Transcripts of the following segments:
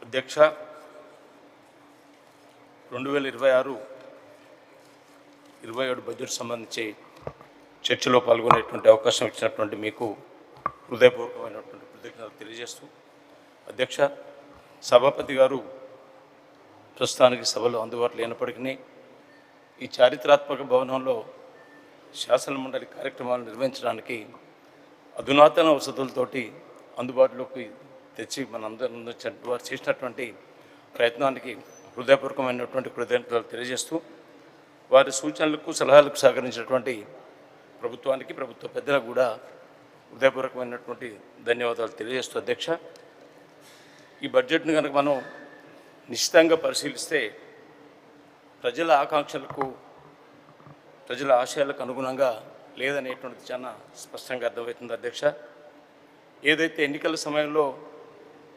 అధ్యక్ష 2026-27 బడ్జెట్ సంబంధించి చర్చలో పాల్గొనేటువంటి అవకాశం ఇచ్చినటువంటి మీకు హృదయపూర్వకమైనటువంటి కృతజ్ఞతలు తెలియజేస్తూ, అధ్యక్ష సభాపతి గారు ప్రస్తుతానికి సభలో అందుబాటులో లేనప్పటికీ ఈ చారిత్రాత్మక భవనంలో శాసనమండలి కార్యక్రమాలు నిర్వహించడానికి అధునాతన వసతులతోటి అందుబాటులోకి తెచ్చి మనందరి వారు చేసినటువంటి ప్రయత్నానికి హృదయపూర్వకమైనటువంటి కృతజ్ఞతలు తెలియజేస్తూ, వారి సూచనలకు సలహాలకు సహకరించినటువంటి ప్రభుత్వానికి, ప్రభుత్వ పెద్దలకు కూడా హృదయపూర్వకమైనటువంటి ధన్యవాదాలు తెలియజేస్తూ, అధ్యక్ష ఈ బడ్జెట్ను కనుక మనం నిశ్చితంగా పరిశీలిస్తే ప్రజల ఆకాంక్షలకు, ప్రజల ఆశయాలకు అనుగుణంగా లేదనేటువంటిది చాలా స్పష్టంగా అర్థమవుతుంది. అధ్యక్ష ఏదైతే ఎన్నికల సమయంలో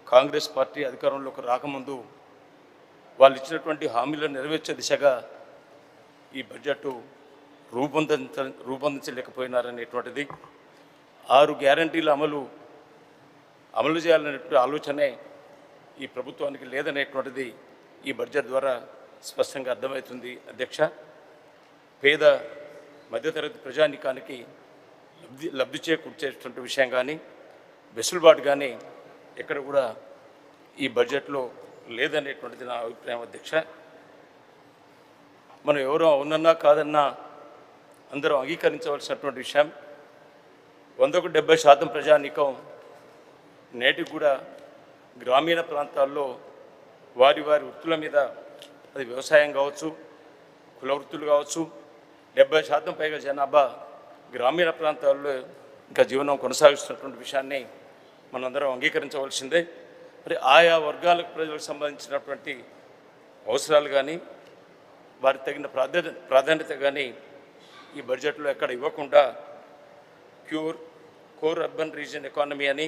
కాంగ్రెస్ పార్టీ అధికారంలోకి రాకముందు వాళ్ళు ఇచ్చినటువంటి హామీలను నెరవేర్చే దిశగా ఈ బడ్జెట్ రూపొందించలేకపోయినారనేటువంటిది, 6 గ్యారంటీల అమలు చేయాలనేటువంటి ఆలోచనే ఈ ప్రభుత్వానికి లేదనేటువంటిది ఈ బడ్జెట్ ద్వారా స్పష్టంగా అర్థమవుతుంది. అధ్యక్ష పేద మధ్యతరగతి ప్రజానీకానికి లబ్ధి చేకూర్చేటువంటి విషయం కానీ, వెసులుబాటు కానీ ఎక్కడ కూడా ఈ బడ్జెట్లో లేదనేటువంటిది నా అభిప్రాయం. అధ్యక్ష మనం ఎవరో అవునన్నా కాదన్నా అందరూ అంగీకరించవలసినటువంటి విషయం, 100కు 70% ప్రజానీకం నేటికి కూడా గ్రామీణ ప్రాంతాల్లో వారి వృత్తుల మీద, అది వ్యవసాయం కావచ్చు, కుల వృత్తులు కావచ్చు, 70% పైగా జనాభా గ్రామీణ ప్రాంతాల్లో ఇంకా జీవనం కొనసాగిస్తున్నటువంటి విషయాన్ని మనందరం అంగీకరించవలసిందే. మరి ఆయా వర్గాలకు ప్రజలకు సంబంధించినటువంటి అవసరాలు కానీ, వారికి తగిన ప్రాధాన్యత కానీ ఈ బడ్జెట్లో ఎక్కడ ఇవ్వకుండా కోర్ అర్బన్ రీజన్ ఎకానమీ అని,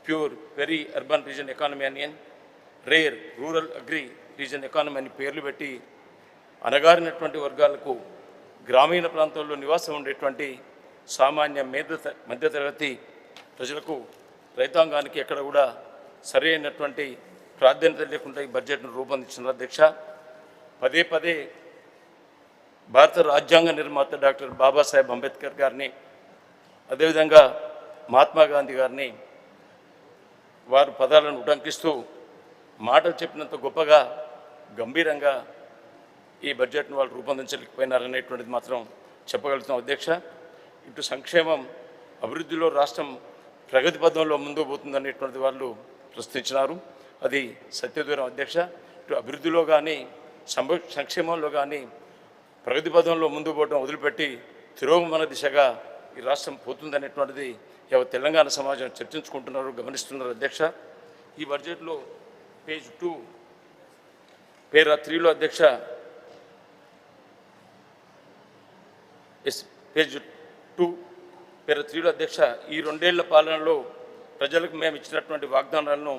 pure very urban region economy అని, rare rural agri region economy అని పేర్లు పెట్టి అణగారినటువంటి వర్గాలకు, గ్రామీణ ప్రాంతాల్లో నివాసం ఉండేటువంటి సామాన్య మధ్యతరగతి ప్రజలకు, రైతాంగానికి ఎక్కడ కూడా సరైనటువంటి ప్రాధాన్యత లేకుండా ఈ బడ్జెట్ను రూపొందించిన అధ్యక్ష పదే భారత రాజ్యాంగ నిర్మాత డాక్టర్ బాబాసాహెబ్ అంబేద్కర్ గారిని, అదేవిధంగా మహాత్మా గాంధీ గారిని వారు పదాలను ఉటంకిస్తూ మాటలు చెప్పినంత గొప్పగా, గంభీరంగా ఈ బడ్జెట్ను వాళ్ళు రూపొందించలేకపోయినారనేటువంటిది మాత్రం చెప్పగలుగుతాం. అధ్యక్ష ఇటు సంక్షేమం, అభివృద్ధిలో రాష్ట్రం ప్రగతి పథంలో ముందుకు పోతుందనేటువంటిది వాళ్ళు ప్రశ్నించినారు, అది సత్యదూరం. అధ్యక్ష ఇటు అభివృద్ధిలో కానీ, సంక్షేమంలో కానీ ప్రగతి పథంలో ముందుకు పోవడం వదిలిపెట్టి తిరోగమన దిశగా ఈ రాష్ట్రం పోతుందనేటువంటిది తెలంగాణ సమాజం చర్చించుకుంటున్నారు, గమనిస్తున్నారు. అధ్యక్ష ఈ బడ్జెట్లో పేజ్ 2 పేరా 3లో అధ్యక్ష పేజ్ 2 పేరా 3లో అధ్యక్ష ఈ 2 ఏళ్ల పాలనలో ప్రజలకు మేము ఇచ్చినటువంటి వాగ్దానాలను,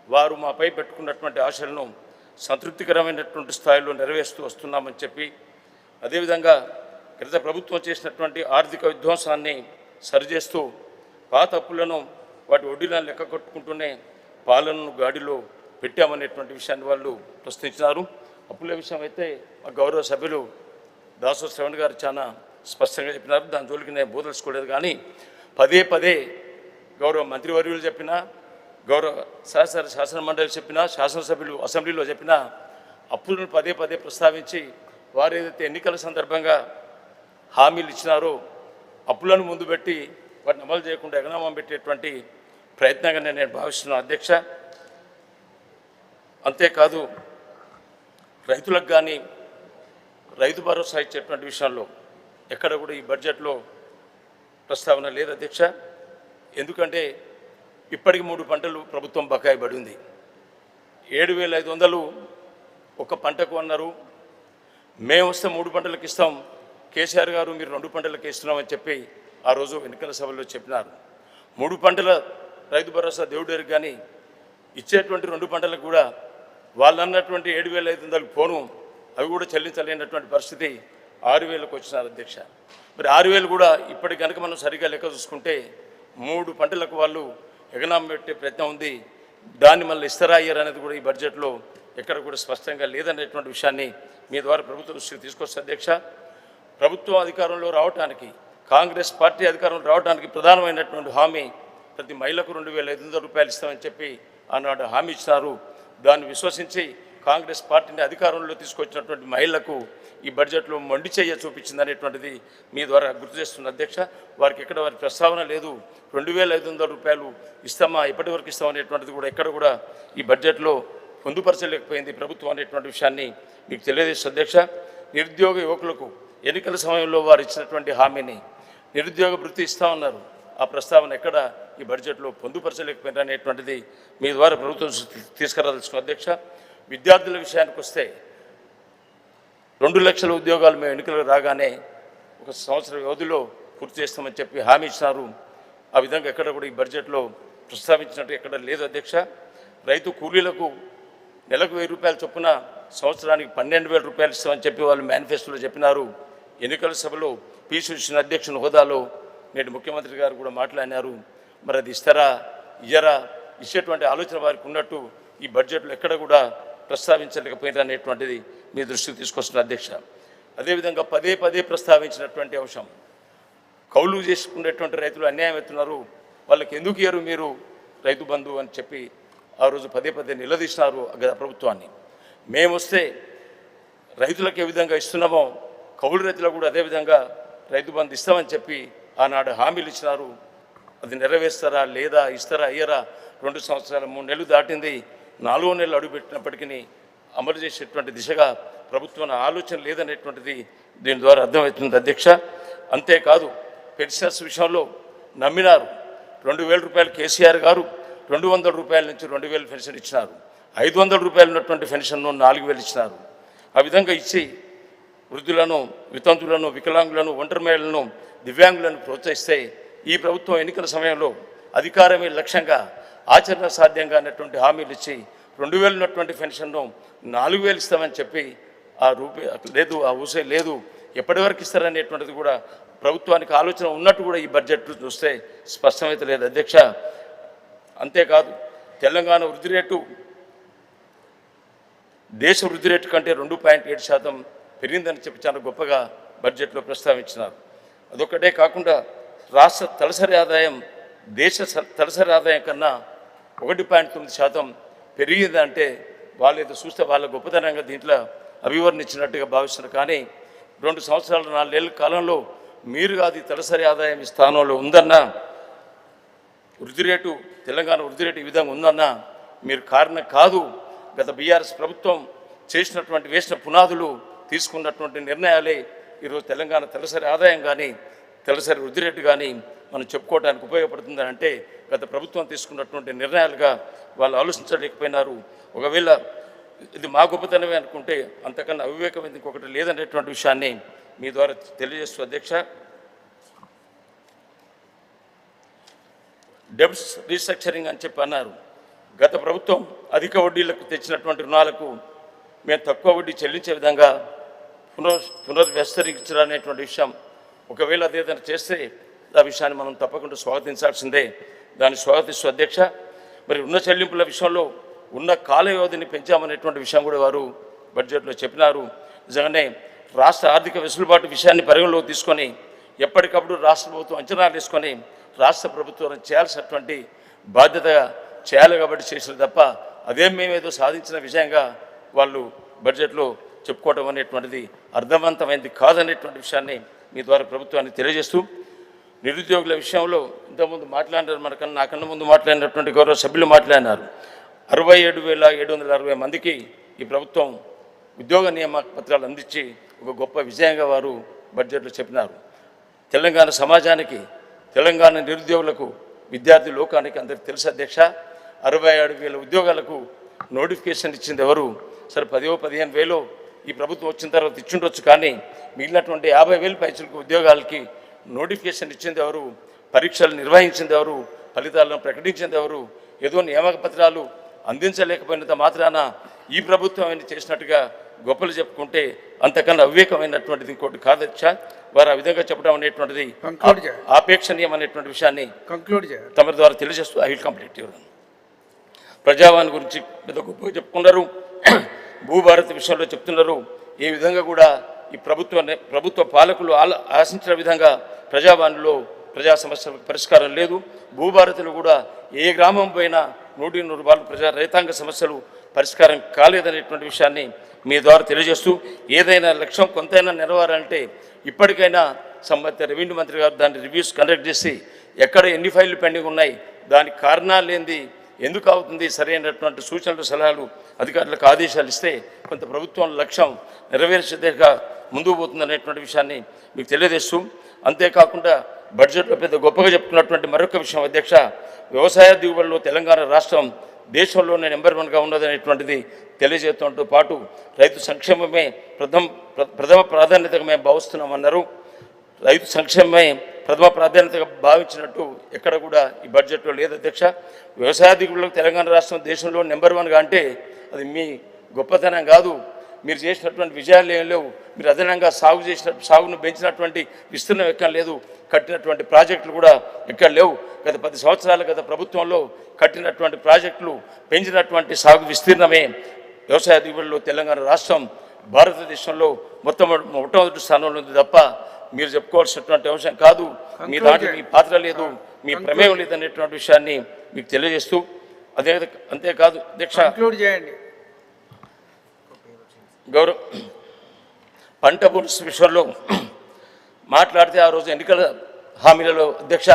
వారు మాపై పెట్టుకున్నటువంటి ఆశలను సంతృప్తికరమైనటువంటి స్థాయిలో నెరవేరుస్తూ వస్తున్నామని చెప్పి, అదేవిధంగా గత ప్రభుత్వం చేసినటువంటి ఆర్థిక విధ్వంసాన్ని సరిచేస్తూ పాత అప్పులను వాటి వడ్డీలను లెక్క కొట్టుకుంటూనే పాలనను గాడిలో పెట్టామనేటువంటి విషయాన్ని వాళ్ళు ప్రశ్నించినారు. అప్పుల విషయం అయితే మా గౌరవ సభ్యులు దాసో శ్రవణ్ గారు చాలా స్పష్టంగా చెప్పినారు, దాని జోలికి నేను బోదలుచుకోలేదు. కానీ పదే గౌరవ మంత్రివర్యులు చెప్పినా, గౌరవ శాసన మండలి చెప్పినా, శాసనసభ్యులు అసెంబ్లీలో చెప్పినా అప్పులను పదే ప్రస్తావించి వారు ఏదైతే ఎన్నికల సందర్భంగా హామీలు ఇచ్చినారో అప్పులను ముందు పెట్టి వాటిని అమలు చేయకుండా ఎగనామం పెట్టేటువంటి ప్రయత్నంగా నేను భావిస్తున్నాను. అధ్యక్ష అంతేకాదు రైతులకు కానీ రైతు భరోసా ఇచ్చేటువంటి విషయంలో ఎక్కడ కూడా ఈ బడ్జెట్లో ప్రస్తావన లేదు. అధ్యక్ష ఎందుకంటే ఇప్పటికి 3 పంటలు ప్రభుత్వం బకాయి పడి ఉంది. 7,500 ఒక పంటకు అన్నారు, మేము వస్తే 3 పంటలకు ఇస్తాం, కేసీఆర్ గారు మీరు 2 పంటలకు ఇస్తున్నామని చెప్పి ఆ రోజు ఎన్నికల సభలో చెప్పినారు. 3 పంటల రైతు భరోసా దేవుడేరు, కానీ ఇచ్చేటువంటి 2 పంటలకు కూడా వాళ్ళు అన్నటువంటి 7,500 పోను అవి కూడా చెల్లించలేనటువంటి పరిస్థితి 6,000కు వచ్చినారు. అధ్యక్ష మరి 6,000 కూడా ఇప్పటికి కనుక మనం సరిగ్గా లెక్క చూసుకుంటే 3 పంటలకు వాళ్ళు ఎగనామం పెట్టే ప్రయత్నం ఉంది. దాన్ని మళ్ళీ ఇస్తారా అయ్యారు అనేది కూడా ఈ బడ్జెట్లో ఎక్కడ కూడా స్పష్టంగా లేదనేటువంటి విషయాన్ని మీ ద్వారా ప్రభుత్వం దృష్టికి తీసుకొస్తే అధ్యక్ష, ప్రభుత్వం అధికారంలో రావడానికి, కాంగ్రెస్ పార్టీ అధికారంలో రావడానికి ప్రధానమైనటువంటి హామీ ప్రతి మహిళకు 2,500 రూపాయలు ఇస్తామని చెప్పి ఆనాడు హామీ ఇచ్చినారు. దాన్ని విశ్వసించి కాంగ్రెస్ పార్టీని అధికారంలో తీసుకొచ్చినటువంటి మహిళలకు ఈ బడ్జెట్లో మొండి చెయ్య చూపించింది అనేటువంటిది మీ ద్వారా గుర్తు చేస్తున్న అధ్యక్ష. వారికి ఎక్కడ వారి ప్రస్తావన లేదు. 2,500 రూపాయలు ఇస్తామా, ఎప్పటి వరకు ఇస్తామనేటువంటిది కూడా ఎక్కడ కూడా ఈ బడ్జెట్లో పొందుపరచలేకపోయింది ప్రభుత్వం అనేటువంటి విషయాన్ని మీకు తెలియజేస్తూ అధ్యక్ష. నిరుద్యోగ యువకులకు ఎన్నికల సమయంలో వారు ఇచ్చినటువంటి హామీని నిరుద్యోగ వృత్తి ఇస్తామన్నారు. ఆ ప్రస్తావన ఎక్కడ ఈ బడ్జెట్లో పొందుపరచలేకపోయినా అనేటువంటిది మీ ద్వారా ప్రభుత్వం తీసుకురాదలుచుకున్న అధ్యక్ష. విద్యార్థుల విషయానికి వస్తే 2 లక్షల ఉద్యోగాలు మేము ఎన్నికలు రాగానే 1 సంవత్సర వ్యవధిలో పూర్తి చేస్తామని చెప్పి హామీ ఇచ్చినారు. ఆ విధంగా ఎక్కడ కూడా ఈ బడ్జెట్లో ప్రస్తావించినట్టు ఎక్కడ లేదు అధ్యక్ష. రైతు కూలీలకు నెలకు 1,000 రూపాయల చొప్పున సంవత్సరానికి 12,000 రూపాయలు ఇస్తామని చెప్పి వాళ్ళు మేనిఫెస్టోలో చెప్పినారు. ఎన్నికల సభలో పిసిసి అధ్యక్షుని హోదాలో నేటి ముఖ్యమంత్రి గారు కూడా మాట్లాడినారు. మరి అది ఇస్తారా ఇయ్యరా, ఇచ్చేటువంటి ఆలోచన వారికి ఉన్నట్టు ఈ బడ్జెట్లో ఎక్కడ కూడా ప్రస్తావించలేకపోయినా అనేటువంటిది మీ దృష్టికి తీసుకొస్తున్న అధ్యక్ష. అదేవిధంగా పదే పదే ప్రస్తావించినటువంటి అంశం, కౌలు చేసుకునేటువంటి రైతులు అన్యాయం అవుతున్నారు, వాళ్ళకి ఎందుకు ఇయ్యరు మీరు రైతు బంధు అని చెప్పి ఆ రోజు పదే పదే నిలదీసినారు ప్రభుత్వాన్ని. మేము వస్తే రైతులకు ఏ విధంగా ఇస్తున్నామో కౌలు రైతులకు కూడా అదేవిధంగా రైతు బంధు ఇస్తామని చెప్పి ఆనాడు హామీలు ఇచ్చినారు. అది నెరవేరుస్తారా లేదా, ఇస్తారా అయ్యారా? 2 సంవత్సరాలు 3 నెలలు దాటింది. 4వ నెలలు అడుగుపెట్టినప్పటికీ అమలు చేసేటువంటి దిశగా ప్రభుత్వం ఆలోచన లేదనేటువంటిది దీని ద్వారా అర్థమవుతుంది అధ్యక్ష. అంతేకాదు పెన్షనర్స్ విషయంలో నమ్మినారు. 2,000 రూపాయలు కేసీఆర్ గారు 200 రూపాయల నుంచి 2,000 పెన్షన్ ఇచ్చినారు. 500 రూపాయలు ఉన్నటువంటి పెన్షన్ను 4,000 ఇచ్చినారు. ఆ విధంగా ఇచ్చి వృద్ధులను, వితంతులను, వికలాంగులను, ఒంటరి మహిళలను, దివ్యాంగులను ప్రోత్సహిస్తే ఈ ప్రభుత్వం ఎన్నికల సమయంలో అధికారమే లక్ష్యంగా ఆచరణ సాధ్యంగా అన్నటువంటి హామీలు ఇచ్చి 2,000 ఉన్నటువంటి పెన్షన్ను 4,000 ఇస్తామని చెప్పి ఆ లేదు, ఆ ఊసే లేదు, ఎప్పటి వరకు ఇస్తారనేటువంటిది కూడా ప్రభుత్వానికి ఆలోచన ఉన్నట్టు కూడా ఈ బడ్జెట్ చూస్తే స్పష్టమైతే లేదు అధ్యక్ష. అంతేకాదు తెలంగాణ వృద్ధి రేటు దేశ వృద్ధి రేటు కంటే 2.7% పెరిగిందని చెప్పి చాలా గొప్పగా బడ్జెట్లో ప్రస్తావించినారు. అదొక్కటే కాకుండా రాష్ట్ర తలసరి ఆదాయం దేశ తలసరి ఆదాయం కన్నా 1.9% పెరిగిందంటే వాళ్ళు ఏదో చూస్తే వాళ్ళ గొప్పతనంగా దీంట్లో అభివర్ణించినట్టుగా భావిస్తున్నారు. కానీ 2 సంవత్సరాలు 4 నెలల కాలంలో మీరు కాదు తలసరి ఆదాయం ఈ స్థానంలో ఉందన్నా, వృద్ధి రేటు తెలంగాణ వృద్ధి రేటు ఈ విధంగా ఉందన్నా మీరు కారణం కాదు. గత బీఆర్ఎస్ ప్రభుత్వం వేసిన పునాదులు, తీసుకున్నటువంటి నిర్ణయాలే ఈరోజు తెలంగాణ తలసరి ఆదాయం కానీ తలసరి వృద్ధి రేటు కానీ మనం చెప్పుకోవడానికి ఉపయోగపడుతుందని అంటే గత ప్రభుత్వం తీసుకున్నటువంటి నిర్ణయాలుగా వాళ్ళు ఆలోచించలేకపోయినారు. ఒకవేళ ఇది మా గొప్పతనమే అనుకుంటే అంతకన్నా అవివేకం ఇంకొకటి లేదనేటువంటి విషయాన్ని మీ ద్వారా తెలియజేస్తూ అధ్యక్ష. డెబ్ట్స్ రీస్ట్రక్చరింగ్ అని చెప్పి అన్నారు. గత ప్రభుత్వం అధిక వడ్డీలకు తెచ్చినటువంటి రుణాలకు మేము తక్కువ వడ్డీ చెల్లించే విధంగా పునర్వ్యవస్థీకరించాలనేటువంటి విషయం, ఒకవేళ అదేదైనా చేస్తే ఆ విషయాన్ని మనం తప్పకుండా స్వాగతించాల్సిందే. దాన్ని స్వాగతిస్తూ అధ్యక్ష, మరి రుణ చెల్లింపుల విషయంలో ఉన్న కాల వ్యవధిని పెంచామనేటువంటి విషయం కూడా వారు బడ్జెట్లో చెప్పినారు. నిజంగానే రాష్ట్ర ఆర్థిక వెసులుబాటు విషయాన్ని పరిగణలోకి తీసుకొని ఎప్పటికప్పుడు రాష్ట్ర ప్రభుత్వం అంచనాలు వేసుకొని రాష్ట్ర ప్రభుత్వం చేయాల్సినటువంటి బాధ్యత చేయాలి కాబట్టి చేసిన తప్ప అదేం మేమేదో సాధించిన విషయంగా వాళ్ళు బడ్జెట్లో చెప్పుకోవడం అనేటువంటిది అర్థవంతమైంది కాదనేటువంటి విషయాన్ని మీ ద్వారా ప్రభుత్వాన్ని తెలియజేస్తూ, నిరుద్యోగుల విషయంలో ఇంతకుముందు మాట్లాడినారు, మనకన్నా నాకన్నా ముందు మాట్లాడినటువంటి గౌరవ సభ్యులు మాట్లాడినారు. 67,760 మందికి ఈ ప్రభుత్వం ఉద్యోగ నియామక పత్రాలు అందించి ఒక గొప్ప విజయంగా వారు బడ్జెట్లో చెప్పినారు. తెలంగాణ సమాజానికి, తెలంగాణ నిరుద్యోగులకు, విద్యార్థి లోకానికి అందరికీ తెలుసు అధ్యక్ష, 67,000 ఉద్యోగాలకు నోటిఫికేషన్ ఇచ్చింది ఎవరు? సరే 10,000-15,000 ఈ ప్రభుత్వం వచ్చిన తర్వాత ఇచ్చిండొచ్చు, కానీ మిగిలినటువంటి 50,000 పైసలకు ఉద్యోగాలకి నోటిఫికేషన్ ఇచ్చింది ఎవరు? పరీక్షలు నిర్వహించింది ఎవరు? ఫలితాలను ప్రకటించింది ఎవరు? ఏదో నియామక పత్రాలు అందించలేకపోయినంత మాత్రాన ఈ ప్రభుత్వం అని చేసినట్టుగా గొప్పలు చెప్పుకుంటే అంతకన్నా అవివేకమైనటువంటిది ఇంకోటి కాదచ్చా. వారు ఆ విధంగా చెప్పడం అనేటువంటిది ఆపేక్షణీయం అనేటువంటి విషయాన్ని తమ ద్వారా తెలియజేస్తూ ఐ విల్ కంప్లీట్ యువర్. ప్రజావాణి గురించి పెద్ద గొప్పగా చెప్పుకున్నారు. భూభారతి విషయంలో చెప్తున్నారు. ఏ విధంగా కూడా ఈ ప్రభుత్వ పాలకులు ఆశించిన విధంగా ప్రజావాణిలో ప్రజా సమస్యలకు పరిష్కారం లేదు. భూభారతిలో కూడా ఏ గ్రామం పోయినా 100% రైతాంగ సమస్యలు పరిష్కారం కాలేదనేటువంటి విషయాన్ని మీ ద్వారా తెలియజేస్తూ, ఏదైనా లక్ష్యం కొంతైనా నెరవేరాలంటే ఇప్పటికైనా సంబంధిత రెవెన్యూ మంత్రి గారు దాన్ని రివ్యూస్ కండక్ట్ చేసి ఎక్కడ ఎన్ని ఫైళ్లు పెండింగ్ ఉన్నాయి, దానికి కారణాలు ఏంది, ఎందుకు అవుతుంది, సరైనటువంటి సూచనలు సలహాలు అధికారులకు ఆదేశాలు ఇస్తే కొంత ప్రభుత్వం లక్ష్యం నెరవేర్చేదిగా ముందుకు పోతుందనేటువంటి విషయాన్ని మీకు తెలియజేస్తూ, అంతేకాకుండా బడ్జెట్లో పెద్ద గొప్పగా చెప్పుకున్నటువంటి మరొక విషయం అధ్యక్ష, వ్యవసాయ దిగుబడిలో తెలంగాణ రాష్ట్రం దేశంలోనే నెంబర్ 1గా ఉన్నదనేటువంటిది తెలియజేయడంతో పాటు రైతు సంక్షేమమే ప్రథమ ప్రాధాన్యతగా మేము భావిస్తున్నామన్నారు. రైతు సంక్షేమమే ప్రథమ ప్రాధాన్యతగా భావించినట్టు ఎక్కడ కూడా ఈ బడ్జెట్లో లేదు అధ్యక్ష. వ్యవసాయ దిగుబడులకు తెలంగాణ రాష్ట్రం దేశంలో నెంబర్ 1గా అంటే అది మీ గొప్పతనం కాదు, మీరు చేసినటువంటి విజయాలు ఏం లేవు, మీరు అదనంగా సాగును పెంచినటువంటి విస్తీర్ణం ఎక్కడ లేదు, కట్టినటువంటి ప్రాజెక్టులు కూడా ఎక్కడ లేవు. గత 10 సంవత్సరాల గత ప్రభుత్వంలో కట్టినటువంటి ప్రాజెక్టులు పెంచినటువంటి సాగు విస్తీర్ణమే వ్యవసాయ దిగుబడిలో తెలంగాణ రాష్ట్రం భారతదేశంలో మొట్టమొదటి స్థానంలో ఉంది తప్ప మీరు చెప్పుకోవాల్సినటువంటి అంశం కాదు. మీ దాంట్లో మీ పాత్ర లేదు, మీ ప్రమేయం లేదు అనేటువంటి విషయాన్ని మీకు తెలియజేస్తూ, అంతేకాదు అధ్యక్ష పంట బోనస్ విషయంలో మాట్లాడితే ఆ రోజు ఎన్నికల హామీలలో అధ్యక్ష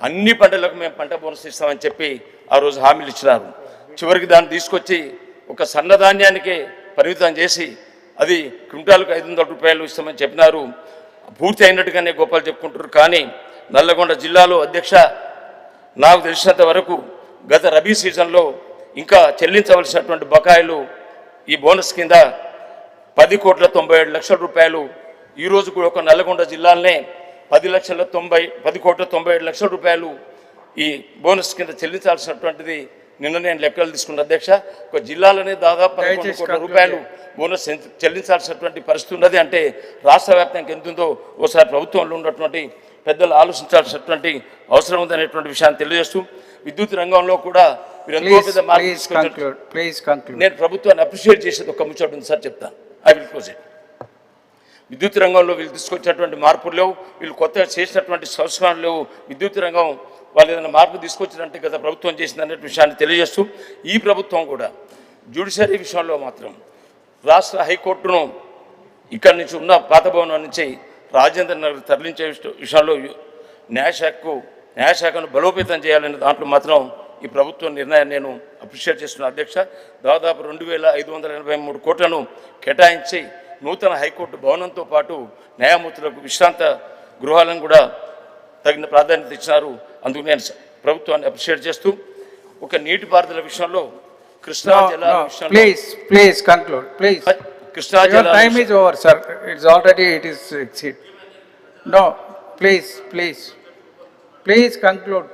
అన్ని పంటలకు మేము పంట బోనస్ ఇస్తామని చెప్పి ఆ రోజు హామీలు ఇచ్చినారు. చివరికి దాన్ని తీసుకొచ్చి ఒక సన్నధాన్యానికే పరిమితం చేసి అది క్వింటాలకు 500 రూపాయలు ఇస్తామని చెప్పినారు. పూర్తి అయినట్టుగానే గోపాలు చెప్పుకుంటారు. కానీ నల్లగొండ జిల్లాలో అధ్యక్ష నాకు తెలిసినంత వరకు గత రబీ సీజన్లో ఇంకా చెల్లించవలసినటువంటి బకాయిలు ఈ బోనస్ కింద 10,97,00,000 రూపాయలు. ఈరోజు కూడా ఒక నల్లగొండ జిల్లాలనే 10,97,00,000 రూపాయలు ఈ బోనస్ కింద చెల్లించాల్సినటువంటిది నిన్న నేను లెక్కలు తీసుకున్న అధ్యక్ష. ఒక జిల్లాలోనే దాదాపు 11 కోట్ల రూపాయలు బోనస్ చెల్లించాల్సినటువంటి పరిస్థితి ఉన్నది అంటే రాష్ట్ర వ్యాప్తంగా ఎంతుందో ఒకసారి ప్రభుత్వంలో ఉన్నటువంటి పెద్దలు ఆలోచించాల్సినటువంటి అవసరం ఉందనేటువంటి విషయాన్ని తెలియజేస్తూ, విద్యుత్ రంగంలో కూడా మీరు ఎంతో పెద్ద మార్పు తీసుకొచ్చారు. నేను ప్రభుత్వాన్ని అప్రిషియేట్ చేసేది ఒక ముచ్చట ఉంది సార్, చెప్తాను. I will close it. విద్యుత్ రంగంలో వీళ్ళు తీసుకొచ్చినటువంటి మార్పులు లేవు, వీళ్ళు కొత్తగా చేసినటువంటి సంస్కరణలు లేవు. విద్యుత్ రంగం వాళ్ళు ఏదైనా మార్పు తీసుకొచ్చినట్టు గత ప్రభుత్వం చేసిందనే విషయాన్ని తెలియజేస్తూ, ఈ ప్రభుత్వం కూడా జ్యుడిషియరీ విషయంలో మాత్రం రాష్ట్ర హైకోర్టును ఇక్కడి నుంచి ఉన్న పాత భవనం నుంచి రాజేంద్ర నగర్ తరలించే విషయంలో న్యాయశాఖను బలోపేతం చేయాలనే దాంట్లో మాత్రం ఈ ప్రభుత్వం నిర్ణయాన్ని నేను అప్రిషియేట్ చేస్తున్న అధ్యక్ష. దాదాపు 2,583 కోట్లను కేటాయించి నూతన హైకోర్టు భవనంతో పాటు న్యాయమూర్తులకు విశ్రాంత గృహాలను కూడా తగిన ప్రాధాన్యత ఇచ్చినారు. అందుకు నేను ప్రభుత్వాన్ని అప్రిషియేట్ చేస్తూ, ఒక నీటిపారుదల విషయంలో కృష్ణా జిల్లా విషయంలో కృష్ణా జిల్లా time is over, sir. It's already it is exceed. No, please conclude.